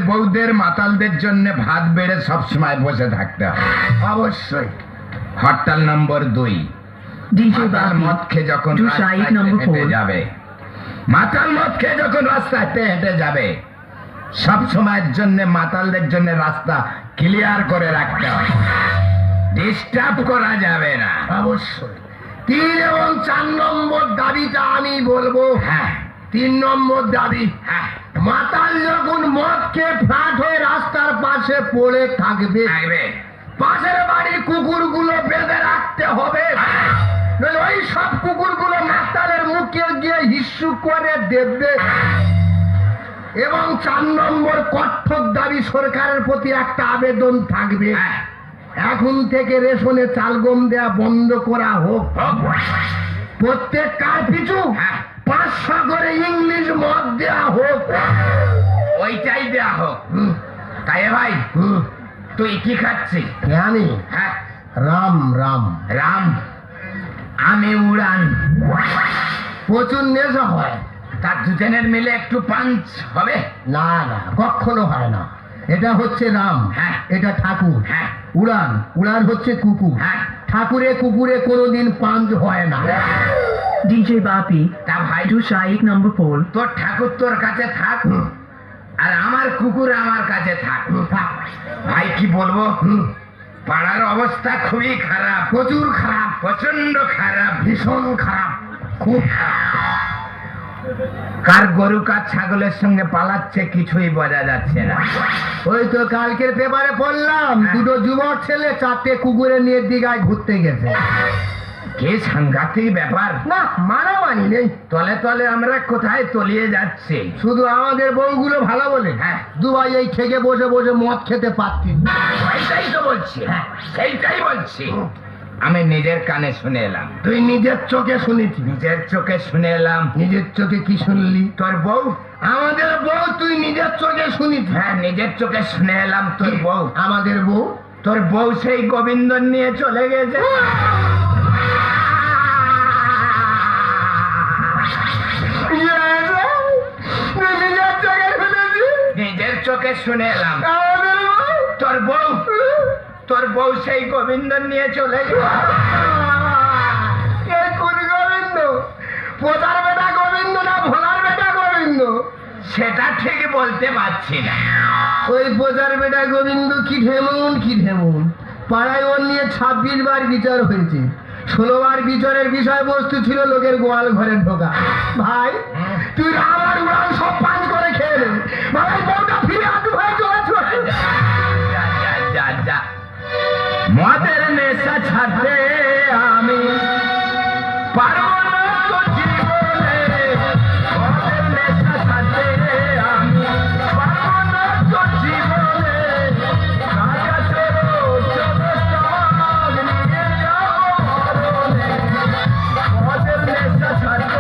বউদের, মাতালদের জন্য ভাত বেড়ে সবসময় বসে থাকতে হবে অবশ্যই। হরতাল নম্বর 2, মাতাল মদ খেয়ে যখন রাস্তায় হেঁটে যাবে সব সময়ের জন্য মাতালদের জন্য রাস্তা ক্লিয়ার করে রাখতে হবে, ডিস্টার্ব করা যাবে না অবশ্যই। 3 এবং 4 নম্বর দাবিটা আমি বলবো। হ্যাঁ, 3 নম্বর দাবি, মাতাল যখন মদ খেয়ে ফ্ল্যাট হয়ে রাস্তার পাশে পড়ে থাকবে, পাশের বাড়ির কুকুরগুলো বেঁধে রাখতে হবে, ওই সব কুকুরগুলো মাতালের মুখে গিয়ে হিস্সু করে দেবে। এবং 4 নম্বর কঠোর দাবি, সরকারের প্রতি একটা আবেদন থাকবে, এখন থেকে রেশনে চাল গম দেয়া বন্ধ করা হোক, প্রত্যেক কার পিছু 500 করে ইংলিশ মদ দেয়া হোক, ওইটাই দেয়া হোক। তাই ভাই তুই কি খাচ্ছিস? জানি, হ্যাঁ, রাম রাম রাম। আমি উড়ান। প্রচুর নেশা হয়, তার দুজনের মিলে একটু পাঞ্চ হবে? না না, কখনো হয় না। এটা হচ্ছে রাম, হ্যাঁ, এটা ঠাকুর, হ্যাঁ। উড়ান হচ্ছে কুকুর, হ্যাঁ। ঠাকুরে কুকুরে কোনোদিন পাঞ্চ হয় না। ডিজে বাপি, তা ভাই 201 নম্বর পোল। তোর ঠাকুর তোর কাছে থাক, আর আমার কুকুর আমার কাছে থাক। ভাই কি বলবো, পাড়ার অবস্থা খুবই খারাপ, প্রচুর খারাপ, প্রচন্ড খারাপ, ভীষণ খারাপ, খুব খারাপ। কার গরু কার ছাগলের সঙ্গে পালাচ্ছে কিছুই বোঝা যাচ্ছে না। ওই তো কালকের পেপারে পড়লাম, 2 যুবক ছেলে 4টে কুকুরে নিয়ে দিঘায় ঘুরতে গেছে। কি সাংঘাতিক ব্যাপার না, মানামানি নেই, তলে তলে আমরা কোথায় তলিয়ে যাচ্ছি। শুধু আমাদের বউগুলো ভালো বলে, হ্যাঁ, দুবাই এই থেকে বসে বসে মদ খেতে পারছি। সেইটাই তো বলছি, হ্যাঁ, সেইটাই বলছি। আমি নিজের কানে শুনে এলাম। তুই নিজের চোখে শুনেছি? নিজের চোখে শুনে এলাম। নিজের চোখে কি শুনলি? তোর বউ, আমাদের বউ, তুই নিজের চোখে শুনিস? হ্যাঁ, নিজের চোখে শুনে এলাম। তোর বউ, আমাদের বউ, তোর বউ সেই গোবিন্দ নিয়ে চলে গেছে। নিজের চোখে শুনে এলাম। তোর বউ সেই গোবিন্দ নিয়ে চলে গেল। কোন গোবিন্দ? পোতার বেটা গোবিন্দ না ভোলার বেটা গোবিন্দ? সেটা ঠিক বলতে পারছি না। ওই পোতার বেটা গোবিন্দ কি ঢেমুন। পাড়ায় ওর নিয়ে 26 বার বিচার হয়েছে। 16 বার বিচারের বিষয়বস্তু ছিল লোকের গোয়াল ঘরে ঢোকা। ভাই তুই আমার উড়ান সব পাঁচ করে খেয়ে নে, ভাই বউটা ফিরে আদু হয়ে চলেছ। যা মদের নেশা ছাড়তে আমি পারবো